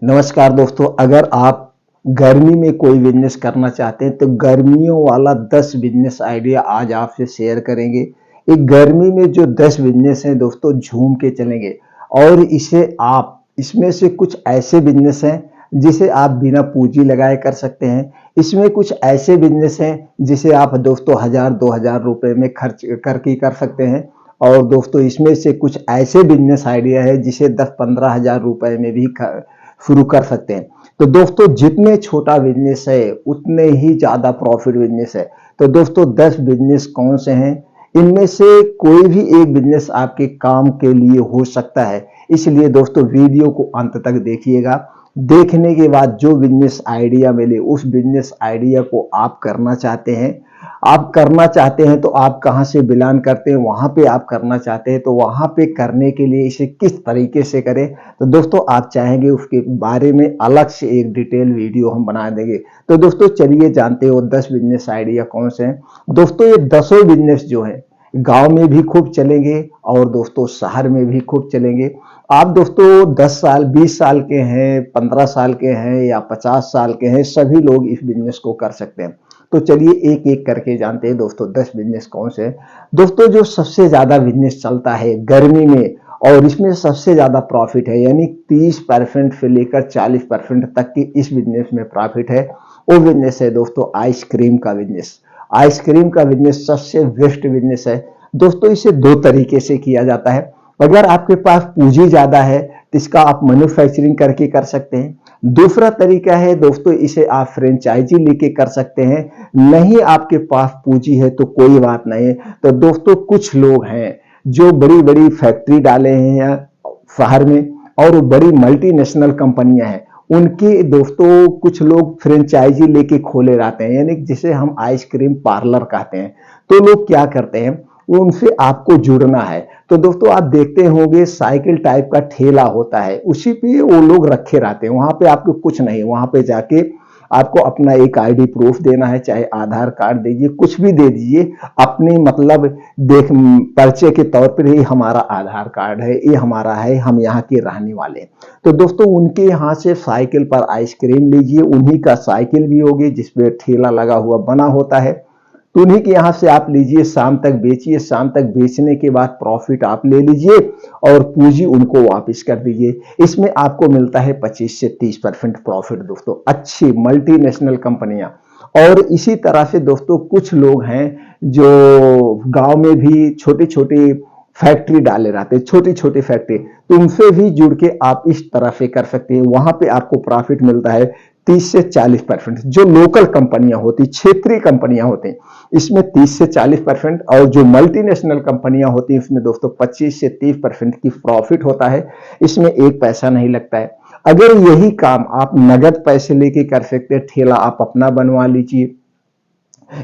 नमस्कार दोस्तों, अगर आप गर्मी में कोई बिजनेस करना चाहते हैं तो गर्मियों वाला 10 बिजनेस आइडिया आज आपसे शेयर करेंगे। एक गर्मी में जो 10 बिजनेस हैं दोस्तों, झूम के चलेंगे। और इसे आप इसमें से कुछ ऐसे बिजनेस हैं जिसे आप बिना पूंजी लगाए कर सकते हैं। इसमें कुछ ऐसे बिजनेस हैं जिसे आप दोस्तों 1000-2000 रुपए में खर्च करके कर सकते हैं। और दोस्तों इसमें से कुछ ऐसे बिजनेस आइडिया है जिसे 10-15 हजार रुपए में भी शुरू कर सकते हैं। तो दोस्तों जितने छोटा बिजनेस है उतने ही ज्यादा प्रॉफिट बिजनेस है। तो दोस्तों 10 बिजनेस कौन से हैं? इनमें से कोई भी एक बिजनेस आपके काम के लिए हो सकता है। इसलिए दोस्तों वीडियो को अंत तक देखिएगा। देखने के बाद जो बिजनेस आइडिया मिले उस बिजनेस आइडिया को आप करना चाहते हैं। आप करना चाहते हैं तो आप कहां से बिलोंग करते हैं, वहां पे आप करना चाहते हैं तो वहां पे करने के लिए इसे किस तरीके से करें, तो दोस्तों आप चाहेंगे उसके बारे में अलग से एक डिटेल वीडियो हम बना देंगे। तो दोस्तों चलिए जानते हो 10 बिजनेस आइडिया कौन से हैं। दोस्तों ये 10 बिजनेस जो है गांव में भी खूब चलेंगे और दोस्तों शहर में भी खूब चलेंगे। आप दोस्तों 10 साल 20 साल के हैं, 15 साल के हैं या 50 साल के हैं, सभी लोग इस बिजनेस को कर सकते हैं। तो चलिए एक एक करके जानते हैं दोस्तों 10 बिजनेस कौन से हैं। दोस्तों जो सबसे ज्यादा बिजनेस चलता है गर्मी में और इसमें सबसे ज्यादा प्रॉफिट है, यानी 30% से लेकर 40% तक की इस बिजनेस में प्रॉफिट है, वो बिजनेस है दोस्तों आइसक्रीम का बिजनेस। आइसक्रीम का बिजनेस सबसे बेस्ट बिजनेस है दोस्तों। इसे दो तरीके से किया जाता है। अगर आपके पास पूंजी ज्यादा है तो इसका आप मैन्युफैक्चरिंग करके कर सकते हैं। दूसरा तरीका है दोस्तों, इसे आप फ्रेंचाइजी लेके कर सकते हैं। नहीं आपके पास पूंजी है तो कोई बात नहीं। तो दोस्तों कुछ लोग हैं जो बड़ी बड़ी फैक्ट्री डाले हैं शहर में और बड़ी मल्टीनेशनल कंपनियां हैं, उनके दोस्तों कुछ लोग फ्रेंचाइजी लेके खोले रहते हैं, यानी जिसे हम आइसक्रीम पार्लर कहते हैं। तो लोग क्या करते हैं, उनसे आपको जुड़ना है। तो दोस्तों आप देखते होंगे साइकिल टाइप का ठेला होता है, उसी पे वो लोग रखे रहते हैं। वहां पे आपको कुछ नहीं, वहां पे जाके आपको अपना एक आईडी प्रूफ देना है, चाहे आधार कार्ड दीजिए, कुछ भी दे दीजिए अपनी, मतलब देख परिचय के तौर पर ही हमारा आधार कार्ड है, ये हमारा है, हम यहाँ के रहने वाले हैं। तो दोस्तों उनके यहाँ से साइकिल पर आइसक्रीम लीजिए, उन्हीं का साइकिल भी होगी जिसपे ठेला लगा हुआ बना होता है। तो उन्हीं के यहाँ से आप लीजिए, शाम तक बेचिए, शाम तक बेचने के बाद प्रॉफिट आप ले लीजिए और पूंजी उनको वापस कर दीजिए। इसमें आपको मिलता है 25 से 30% प्रॉफिट दोस्तों, अच्छी मल्टीनेशनल कंपनियां। और इसी तरह से दोस्तों कुछ लोग हैं जो गांव में भी छोटी छोटी फैक्ट्री डाले रहते हैं, छोटी छोटी फैक्ट्री, तो उनसे भी जुड़ के आप इस तरह से कर सकते हैं। वहां पे आपको प्रॉफिट मिलता है 30 से 40%। जो लोकल कंपनियां होती, क्षेत्रीय कंपनियां होती, इसमें 30 से 40%, और जो मल्टीनेशनल कंपनियां होती हैं उसमें दोस्तों 25 से 30% की प्रॉफिट होता है। इसमें एक पैसा नहीं लगता है। अगर यही काम आप नगद पैसे लेके कर सकते हैं, ठेला आप अपना बनवा लीजिए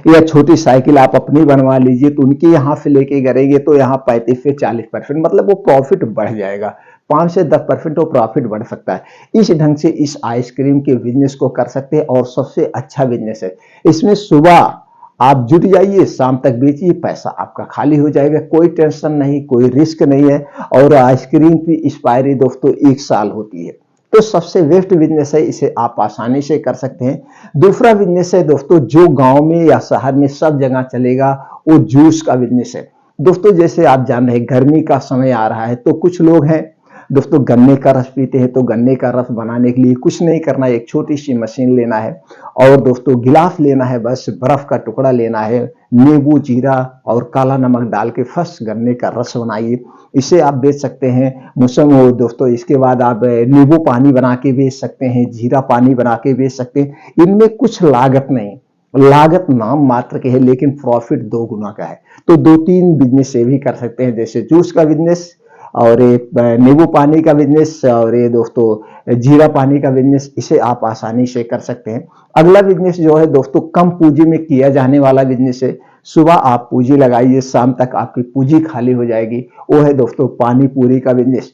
या छोटी साइकिल आप अपनी बनवा लीजिए, तो उनके यहाँ से लेके करेंगे तो यहाँ 35 से 40%, मतलब वो प्रॉफिट बढ़ जाएगा। 5 से 10% वो प्रॉफिट बढ़ सकता है। इस ढंग से इस आइसक्रीम के बिजनेस को कर सकते हैं और सबसे अच्छा बिजनेस है। इसमें सुबह आप जुट जाइए, शाम तक बेचिए, पैसा आपका खाली हो जाएगा, कोई टेंशन नहीं, कोई रिस्क नहीं है। और आइसक्रीम की एक्सपायरी दोस्तों 1 साल होती है। तो सबसे बेस्ट बिजनेस है, इसे आप आसानी से कर सकते हैं। दूसरा बिजनेस है दोस्तों जो गांव में या शहर में सब जगह चलेगा, वो जूस का बिजनेस है। दोस्तों जैसे आप जान रहे हैं गर्मी का समय आ रहा है, तो कुछ लोग हैं दोस्तों गन्ने का रस पीते हैं। तो गन्ने का रस बनाने के लिए कुछ नहीं करना है, एक छोटी सी मशीन लेना है और दोस्तों गिलास लेना है, बस बर्फ का टुकड़ा लेना है, नींबू, जीरा और काला नमक डाल के फर्स्ट गन्ने का रस बनाइए। इसे आप बेच सकते हैं मौसम हो दोस्तों। इसके बाद आप नींबू पानी बना के बेच सकते हैं, जीरा पानी बना के बेच सकते हैं। इनमें कुछ लागत नहीं, लागत नाम मात्र के है, लेकिन प्रॉफिट 2 गुना का है। तो 2-3 बिजनेस से भी कर सकते हैं, जैसे जूस का बिजनेस और एक नींबू पानी का बिजनेस और ये दोस्तों जीरा पानी का बिजनेस, इसे आप आसानी से कर सकते हैं। अगला बिजनेस जो है दोस्तों कम पूंजी में किया जाने वाला बिजनेस है। सुबह आप पूंजी लगाइए, शाम तक आपकी पूंजी खाली हो जाएगी। वो है दोस्तों पानी पूरी का बिजनेस।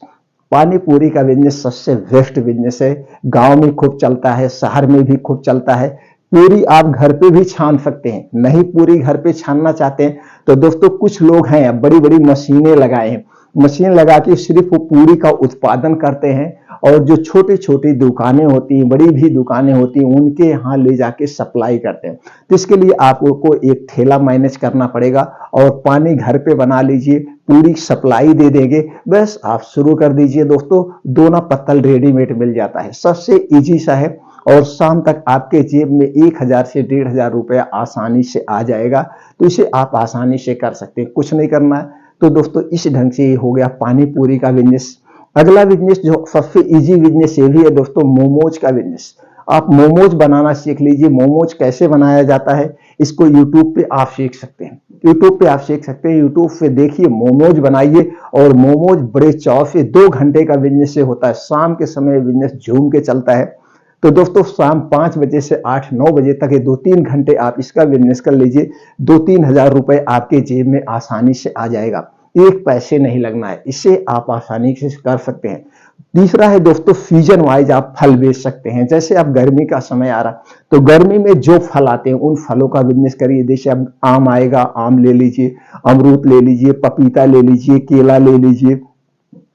पानी पूरी का बिजनेस सबसे बेस्ट बिजनेस है। गांव में खूब चलता है, शहर में भी खूब चलता है। पूरी आप घर पे भी छान सकते हैं, नहीं पूरी घर पे छानना चाहते हैं तो दोस्तों कुछ लोग हैं बड़ी बड़ी मशीनें लगाए हैं, मशीन लगा के सिर्फ वो पूरी का उत्पादन करते हैं, और जो छोटी छोटी दुकानें होती हैं, बड़ी भी दुकानें होती हैं, उनके यहाँ ले जाके सप्लाई करते हैं। तो इसके लिए आपको एक ठेला मैनेज करना पड़ेगा, और पानी घर पे बना लीजिए, पूरी सप्लाई दे देंगे, बस आप शुरू कर दीजिए दोस्तों। दोना पत्तल रेडीमेड मिल जाता है, सबसे इजी सा है, और शाम तक आपके जेब में 1000 से 1500 रुपया आसानी से आ जाएगा। तो इसे आप आसानी से कर सकते हैं, कुछ नहीं करना है। तो दोस्तों इस ढंग से ये हो गया पानी पूरी का बिजनेस। अगला बिजनेस जो सबसे इजी बिजनेस ये भी है दोस्तों, मोमोज का बिजनेस। आप मोमोज बनाना सीख लीजिए। मोमोज कैसे बनाया जाता है इसको यूट्यूब पे आप सीख सकते हैं। यूट्यूब पे आप सीख सकते हैं, यूट्यूब पे देखिए, मोमोज बनाइए, और मोमोज बड़े चाव से 2 घंटे का बिजनेस से होता है। शाम के समय बिजनेस झूम के चलता है। तो दोस्तों शाम 5 बजे से 8-9 बजे तक ये 2-3 घंटे आप इसका बिजनेस कर लीजिए। 2-3 हजार रुपए आपके जेब में आसानी से आ जाएगा, एक पैसे नहीं लगना है, इसे आप आसानी से कर सकते हैं। तीसरा है दोस्तों, सीजन वाइज आप फल बेच सकते हैं। जैसे अब गर्मी का समय आ रहा, तो गर्मी में जो फल आते हैं उन फलों का बिजनेस करिए। जैसे अब आम आएगा, आम ले लीजिए, अमरूद ले लीजिए, पपीता ले लीजिए, केला ले लीजिए,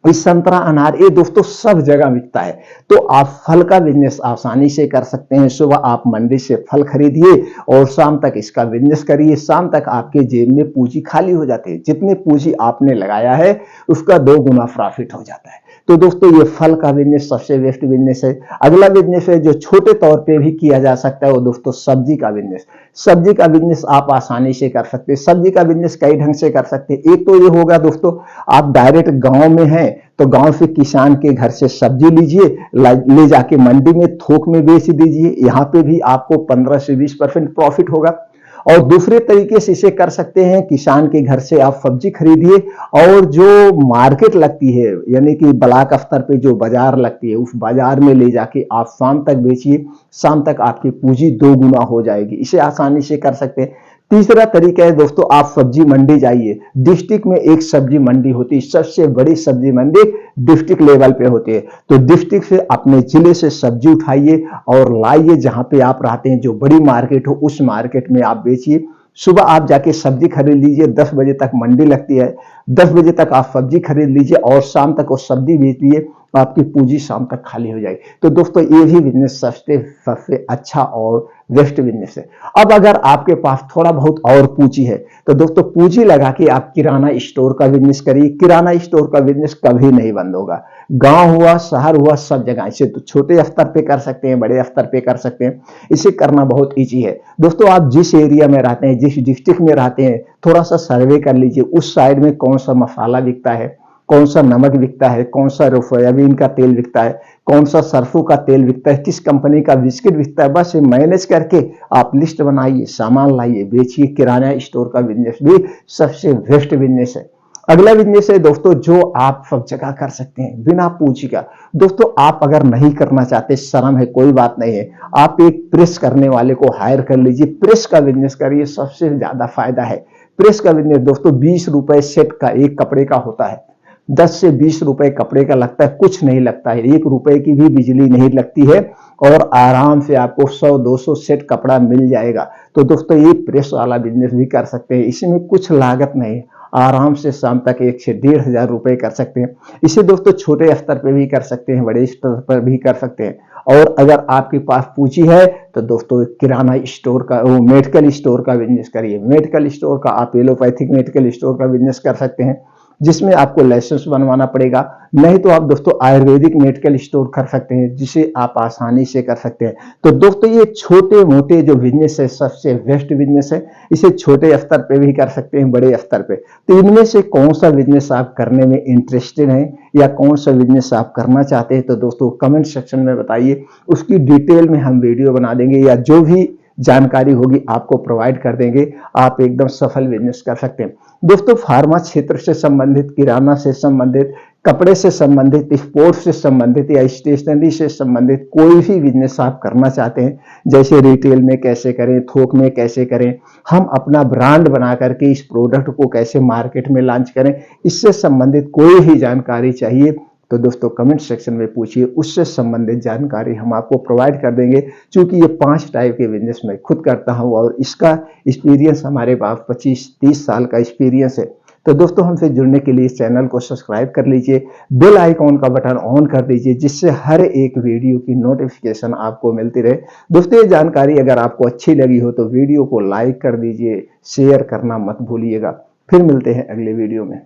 इस संतरा, अनार, ये दोस्तों सब जगह बिकता है। तो आप फल का बिजनेस आसानी से कर सकते हैं। सुबह आप मंडी से फल खरीदिए और शाम तक इसका बिजनेस करिए। शाम तक आपके जेब में पूंजी खाली हो जाती है, जितनी पूंजी आपने लगाया है उसका 2 गुना प्रॉफिट हो जाता है। तो दोस्तों ये फल का बिजनेस सबसे बेस्ट बिजनेस है। अगला बिजनेस है जो छोटे तौर पे भी किया जा सकता है, वो दोस्तों सब्जी का बिजनेस। सब्जी का बिजनेस आप आसानी से कर सकते हैं। सब्जी का बिजनेस कई ढंग से कर सकते हैं। एक तो ये होगा दोस्तों, आप डायरेक्ट गांव में हैं तो गांव से किसान के घर से सब्जी लीजिए, ले जाके मंडी में थोक में बेच दीजिए। यहाँ पे भी आपको 15 से 20% प्रॉफिट होगा। और दूसरे तरीके से इसे कर सकते हैं, किसान के घर से आप सब्जी खरीदिए, और जो मार्केट लगती है, यानी कि ब्लॉक स्तर पे जो बाजार लगती है, उस बाजार में ले जाके आप शाम तक बेचिए। शाम तक आपकी पूंजी 2 गुना हो जाएगी। इसे आसानी से कर सकते हैं। तीसरा तरीका है दोस्तों, आप सब्जी मंडी जाइए। डिस्ट्रिक्ट में एक सब्जी मंडी होती है, सबसे बड़ी सब्जी मंडी डिस्ट्रिक्ट लेवल पे होती है। तो डिस्ट्रिक्ट से, अपने जिले से सब्जी उठाइए और लाइए जहां पे आप रहते हैं, जो बड़ी मार्केट हो उस मार्केट में आप बेचिए। सुबह आप जाके सब्जी खरीद लीजिए, 10 बजे तक मंडी लगती है, 10 बजे तक आप सब्जी खरीद लीजिए और शाम तक वो सब्जी बेच लिए, आपकी पूंजी शाम तक खाली हो जाएगी। तो दोस्तों ये भी बिजनेस सबसे सबसे अच्छा और बेस्ट बिजनेस है। अब अगर आपके पास थोड़ा बहुत और पूंजी है तो दोस्तों पूंजी लगा के आप किराना स्टोर का बिजनेस करिए। किराना स्टोर का बिजनेस कभी नहीं बंद होगा। गांव हुआ, शहर हुआ, सब जगह। इसे तो छोटे स्तर पे कर सकते हैं, बड़े स्तर पे कर सकते हैं। इसे करना बहुत इजी है। दोस्तों आप जिस एरिया में रहते हैं, जिस डिस्ट्रिक्ट में रहते हैं, थोड़ा सा सर्वे कर लीजिए। उस साइड में कौन सा मसाला बिकता है, कौन सा नमक बिकता है, कौन सा सोयाबीन का तेल बिकता है, कौन सा सरसों का तेल बिकता है, किस कंपनी का बिस्किट बिकता है। बस मैनेज करके आप लिस्ट बनाइए, सामान लाइए, बेचिए। किराना स्टोर का बिजनेस भी सबसे बेस्ट बिजनेस है। अगला बिजनेस है दोस्तों जो आप सब जगह कर सकते हैं बिना पूंजी का। दोस्तों आप अगर नहीं करना चाहते, शर्म है, कोई बात नहीं है, आप एक प्रेस करने वाले को हायर कर लीजिए। प्रेस का बिजनेस करिए, सबसे ज्यादा फायदा है। प्रेस का बिजनेस दोस्तों 20 रुपए सेट का एक कपड़े का होता है। 10 से 20 रुपए कपड़े का लगता है, कुछ नहीं लगता है, 1 रुपए की भी बिजली नहीं लगती है, और आराम से आपको 100-200 सेट कपड़ा मिल जाएगा। तो दोस्तों ये प्रेस वाला बिजनेस भी कर सकते हैं, इसमें कुछ लागत नहीं है। आराम से शाम तक 1 से 1,500 रुपए कर सकते हैं। इसे दोस्तों छोटे स्तर पर भी कर सकते हैं, बड़े स्तर पर भी कर सकते हैं। और अगर आपके पास पूंजी है तो दोस्तों किराना स्टोर का, वो मेडिकल स्टोर का बिजनेस करिए। मेडिकल स्टोर का, आप एलोपैथिक मेडिकल स्टोर का बिजनेस कर सकते हैं, जिसमें आपको लाइसेंस बनवाना पड़ेगा। नहीं तो आप दोस्तों आयुर्वेदिक मेडिकल स्टोर कर सकते हैं, जिसे आप आसानी से कर सकते हैं। तो दोस्तों ये छोटे मोटे जो बिजनेस है सबसे बेस्ट बिजनेस है। इसे छोटे स्तर पे भी कर सकते हैं, बड़े स्तर पे। तो इनमें से कौन सा बिजनेस आप करने में इंटरेस्टेड हैं या कौन सा बिजनेस आप करना चाहते हैं, तो दोस्तों कमेंट सेक्शन में बताइए। उसकी डिटेल में हम वीडियो बना देंगे, या जो भी जानकारी होगी आपको प्रोवाइड कर देंगे। आप एकदम सफल बिजनेस कर सकते हैं। दोस्तों फार्मा क्षेत्र से संबंधित, किराना से संबंधित, कपड़े से संबंधित, स्पोर्ट्स से संबंधित या स्टेशनरी से संबंधित कोई भी बिजनेस आप करना चाहते हैं, जैसे रिटेल में कैसे करें, थोक में कैसे करें, हम अपना ब्रांड बना करके इस प्रोडक्ट को कैसे मार्केट में लॉन्च करें, इससे संबंधित कोई भी जानकारी चाहिए तो दोस्तों कमेंट सेक्शन में पूछिए, उससे संबंधित जानकारी हम आपको प्रोवाइड कर देंगे। क्योंकि ये 5 टाइप के बिजनेस मैं खुद करता हूं और इसका एक्सपीरियंस हमारे पास 25-30 साल का एक्सपीरियंस है। तो दोस्तों हमसे जुड़ने के लिए इस चैनल को सब्सक्राइब कर लीजिए, बेल आइकॉन का बटन ऑन कर दीजिए, जिससे हर एक वीडियो की नोटिफिकेशन आपको मिलती रहे। दोस्तों ये जानकारी अगर आपको अच्छी लगी हो तो वीडियो को लाइक कर दीजिए, शेयर करना मत भूलिएगा। फिर मिलते हैं अगले वीडियो में।